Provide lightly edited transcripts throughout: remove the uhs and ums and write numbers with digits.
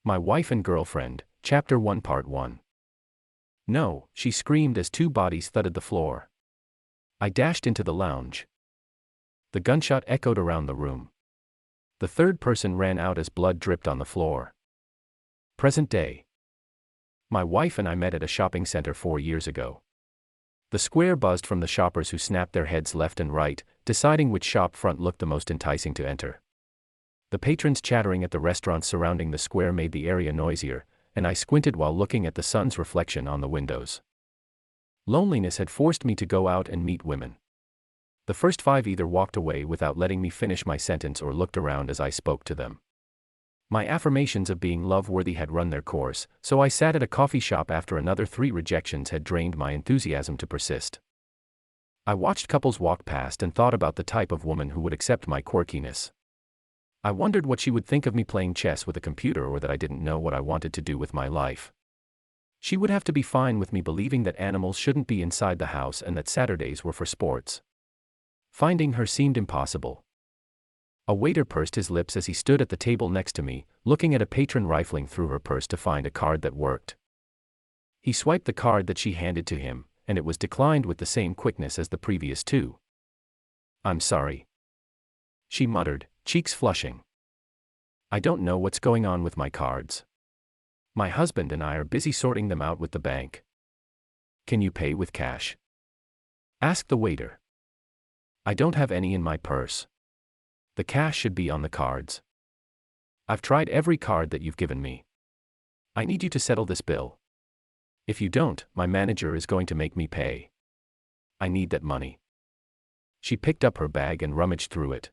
My Wife and Girlfriend, Chapter 1 Part 1. No, she screamed as two bodies thudded the floor. I dashed into the lounge. The gunshot echoed around the room. The third person ran out as blood dripped on the floor. Present day. My wife and I met at a shopping center 4 years ago. The square buzzed from the shoppers who snapped their heads left and right, deciding which shop front looked the most enticing to enter. The patrons chattering at the restaurants surrounding the square made the area noisier, and I squinted while looking at the sun's reflection on the windows. Loneliness had forced me to go out and meet women. The first 5 either walked away without letting me finish my sentence or looked around as I spoke to them. My affirmations of being love-worthy had run their course, so I sat at a coffee shop after another 3 rejections had drained my enthusiasm to persist. I watched couples walk past and thought about the type of woman who would accept my quirkiness. I wondered what she would think of me playing chess with a computer, or that I didn't know what I wanted to do with my life. She would have to be fine with me believing that animals shouldn't be inside the house and that Saturdays were for sports. Finding her seemed impossible. A waiter pursed his lips as he stood at the table next to me, looking at a patron rifling through her purse to find a card that worked. He swiped the card that she handed to him, and it was declined with the same quickness as the previous 2. "I'm sorry," she muttered, cheeks flushing. "I don't know what's going on with my cards. My husband and I are busy sorting them out with the bank." "Can you pay with cash?" asked the waiter. "I don't have any in my purse. The cash should be on the cards. I've tried every card that you've given me. I need you to settle this bill. If you don't, my manager is going to make me pay. I need that money." She picked up her bag and rummaged through it.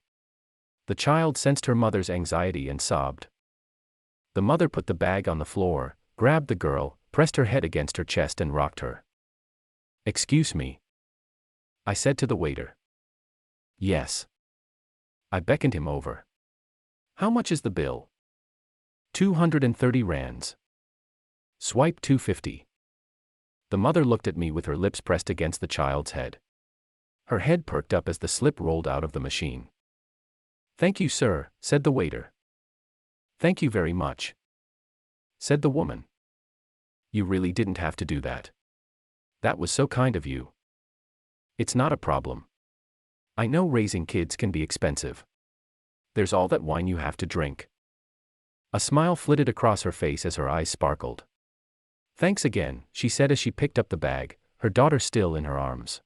The child sensed her mother's anxiety and sobbed. The mother put the bag on the floor, grabbed the girl, pressed her head against her chest and rocked her. "Excuse me," I said to the waiter. "Yes." I beckoned him over. "How much is the bill?" 230 rands. "Swipe 250. The mother looked at me with her lips pressed against the child's head. Her head perked up as the slip rolled out of the machine. "Thank you, sir," said the waiter. "Thank you very much," said the woman. "You really didn't have to do that. That was so kind of you." "It's not a problem. I know raising kids can be expensive. There's all that wine you have to drink." A smile flitted across her face as her eyes sparkled. "Thanks again," she said as she picked up the bag, her daughter still in her arms.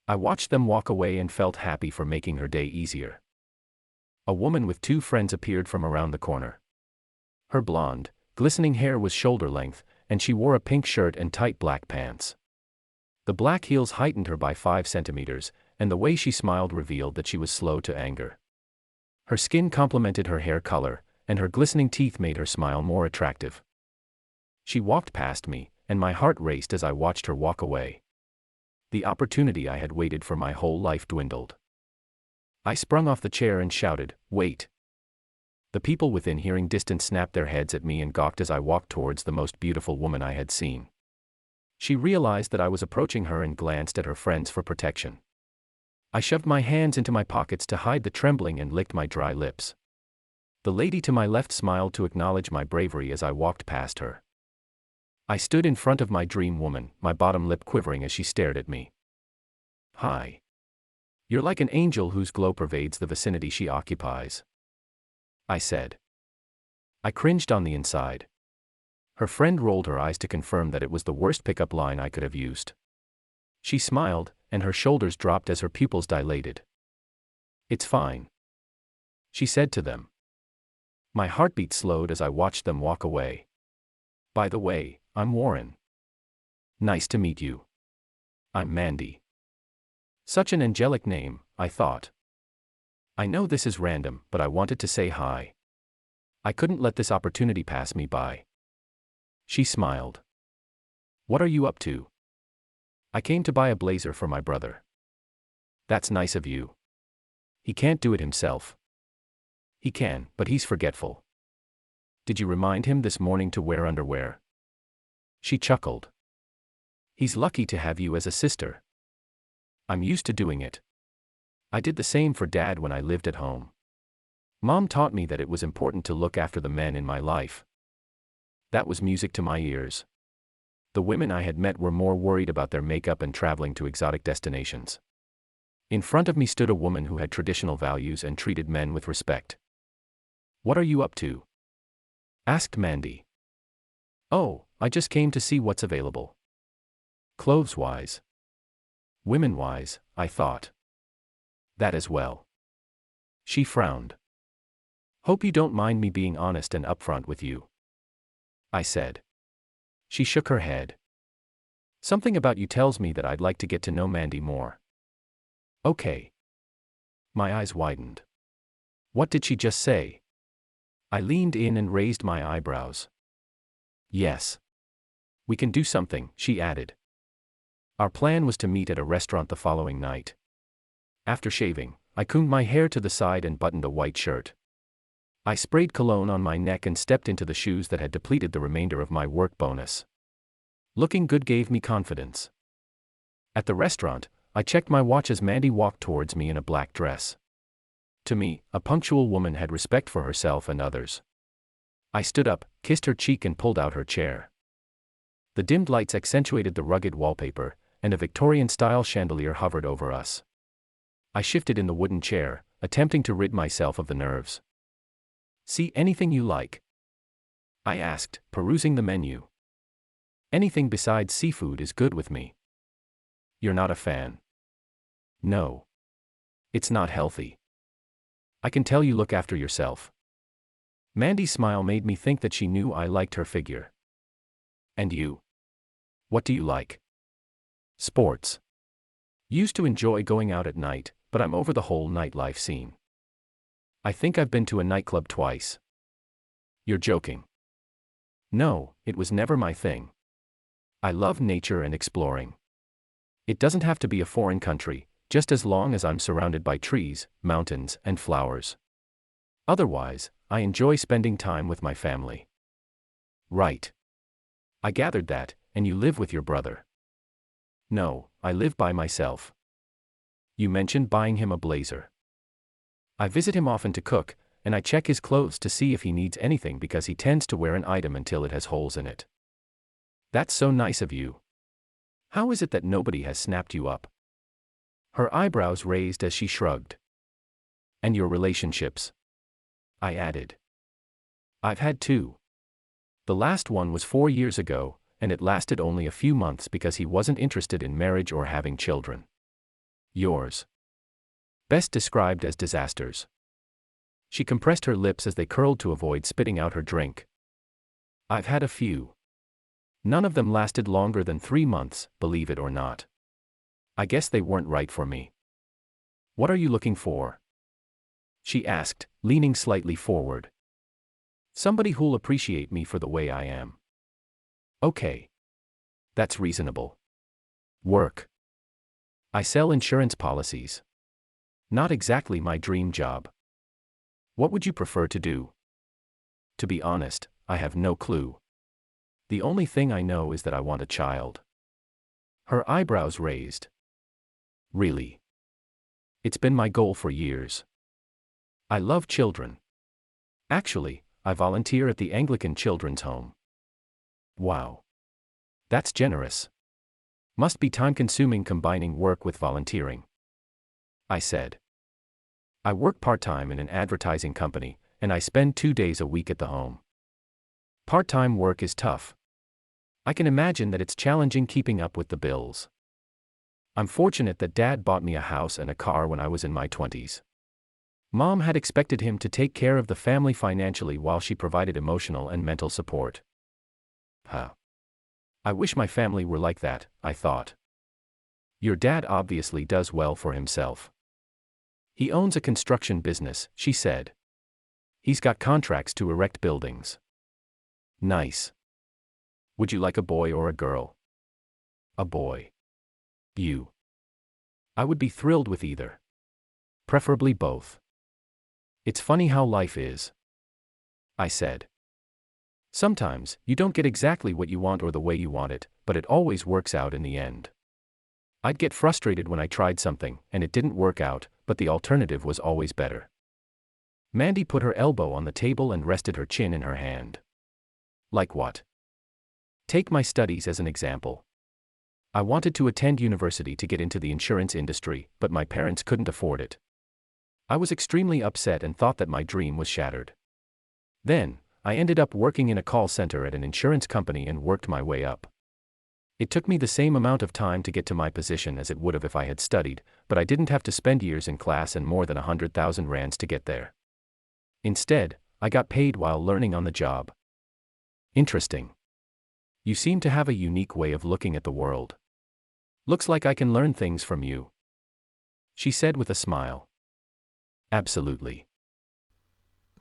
I watched them walk away and felt happy for making her day easier. A woman with 2 friends appeared from around the corner. Her blonde, glistening hair was shoulder length, and she wore a pink shirt and tight black pants. The black heels heightened her by 5 centimeters, and the way she smiled revealed that she was slow to anger. Her skin complemented her hair color, and her glistening teeth made her smile more attractive. She walked past me, and my heart raced as I watched her walk away. The opportunity I had waited for my whole life dwindled. I sprung off the chair and shouted, "Wait!" The people within hearing distance snapped their heads at me and gawked as I walked towards the most beautiful woman I had seen. She realized that I was approaching her and glanced at her friends for protection. I shoved my hands into my pockets to hide the trembling and licked my dry lips. The lady to my left smiled to acknowledge my bravery as I walked past her. I stood in front of my dream woman, my bottom lip quivering as she stared at me. "Hi. You're like an angel whose glow pervades the vicinity she occupies," I said. I cringed on the inside. Her friend rolled her eyes to confirm that it was the worst pickup line I could have used. She smiled, and her shoulders dropped as her pupils dilated. "It's fine," she said to them. My heartbeat slowed as I watched them walk away. "By the way, I'm Warren. Nice to meet you. I'm Mandy." Such an angelic name, I thought. I know this is random, but I wanted to say hi. I couldn't let this opportunity pass me by. She smiled. "What are you up to?" "I came to buy a blazer for my brother." "That's nice of you." "He can't do it himself." "He can, but he's forgetful." "Did you remind him this morning to wear underwear?" She chuckled. "He's lucky to have you as a sister." "I'm used to doing it. I did the same for Dad when I lived at home. Mom taught me that it was important to look after the men in my life. That was music to my ears. The women I had met were more worried about their makeup and traveling to exotic destinations. In front of me stood a woman who had traditional values and treated men with respect. "What are you up to?" asked Mandy. "Oh, I just came to see what's available. Clothes-wise. Women-wise, I thought. That as well." She frowned. "Hope you don't mind me being honest and upfront with you," I said. She shook her head. "Something about you tells me that I'd like to get to know Mandy more." "Okay." My eyes widened. What did she just say? I leaned in and raised my eyebrows. "Yes. We can do something," she added. Our plan was to meet at a restaurant the following night. After shaving, I combed my hair to the side and buttoned a white shirt. I sprayed cologne on my neck and stepped into the shoes that had depleted the remainder of my work bonus. Looking good gave me confidence. At the restaurant, I checked my watch as Mandy walked towards me in a black dress. To me, a punctual woman had respect for herself and others. I stood up, kissed her cheek and pulled out her chair. The dimmed lights accentuated the rugged wallpaper, and a Victorian-style chandelier hovered over us. I shifted in the wooden chair, attempting to rid myself of the nerves. "See anything you like?" I asked, perusing the menu. "Anything besides seafood is good with me." "You're not a fan?" "No. It's not healthy." "I can tell you look after yourself." Mandy's smile made me think that she knew I liked her figure. "And you? What do you like?" "Sports. Used to enjoy going out at night, but I'm over the whole nightlife scene. I think I've been to a nightclub twice." "You're joking." "No, it was never my thing. I love nature and exploring. It doesn't have to be a foreign country, just as long as I'm surrounded by trees, mountains, and flowers. Otherwise, I enjoy spending time with my family." "Right. I gathered that, and you live with your brother." "No, I live by myself." "You mentioned buying him a blazer." "I visit him often to cook, and I check his clothes to see if he needs anything because he tends to wear an item until it has holes in it." "That's so nice of you. How is it that nobody has snapped you up?" Her eyebrows raised as she shrugged. "And your relationships?" I added. "I've had two. The last one was 4 years ago, and it lasted only a few months because he wasn't interested in marriage or having children." "Yours?" "Best described as disasters." She compressed her lips as they curled to avoid spitting out her drink. "I've had a few. None of them lasted longer than 3 months, believe it or not. I guess they weren't right for me." "What are you looking for?" she asked, leaning slightly forward. "Somebody who'll appreciate me for the way I am." "Okay. That's reasonable." "Work?" "I sell insurance policies. Not exactly my dream job." "What would you prefer to do?" "To be honest, I have no clue. The only thing I know is that I want a child." Her eyebrows raised. "Really?" "It's been my goal for years. I love children. Actually, I volunteer at the Anglican Children's Home." "Wow. That's generous. Must be time-consuming combining work with volunteering." I said. "I work part-time in an advertising company, and I spend 2 days a week at the home. Part-time work is tough. I can imagine that it's challenging keeping up with the bills. I'm fortunate that Dad bought me a house and a car when I was in my 20s. Mom had expected him to take care of the family financially while she provided emotional and mental support." I wish my family were like that," I thought. "Your dad obviously does well for himself." "He owns a construction business," she said. "He's got contracts to erect buildings." "Nice. Would you like a boy or a girl?" "A boy." "You?" "I would be thrilled with either. Preferably both." "It's funny how life is," I said. "Sometimes, you don't get exactly what you want or the way you want it, but it always works out in the end. I'd get frustrated when I tried something, and it didn't work out, but the alternative was always better." Mandy put her elbow on the table and rested her chin in her hand. Like what? Take my studies as an example. I wanted to attend university to get into the insurance industry, but my parents couldn't afford it. I was extremely upset and thought that my dream was shattered. Then, I ended up working in a call center at an insurance company and worked my way up. It took me the same amount of time to get to my position as it would have if I had studied, but I didn't have to spend years in class and more than 100,000 rands to get there. Instead, I got paid while learning on the job. Interesting. You seem to have a unique way of looking at the world. Looks like I can learn things from you, she said with a smile. Absolutely.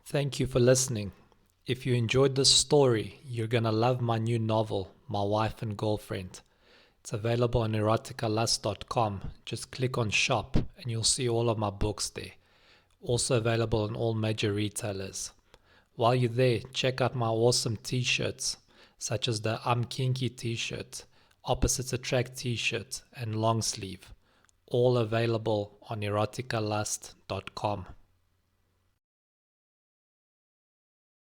Thank you for listening. If you enjoyed this story, you're gonna love my new novel, My Wife and Girlfriend. It's available on eroticalust.com. Just click on shop and you'll see all of my books there. Also available on all major retailers. While you're there, check out my awesome t-shirts, such as the I'm Kinky t-shirt, Opposites Attract t-shirt, and long sleeve. All available on eroticalust.com.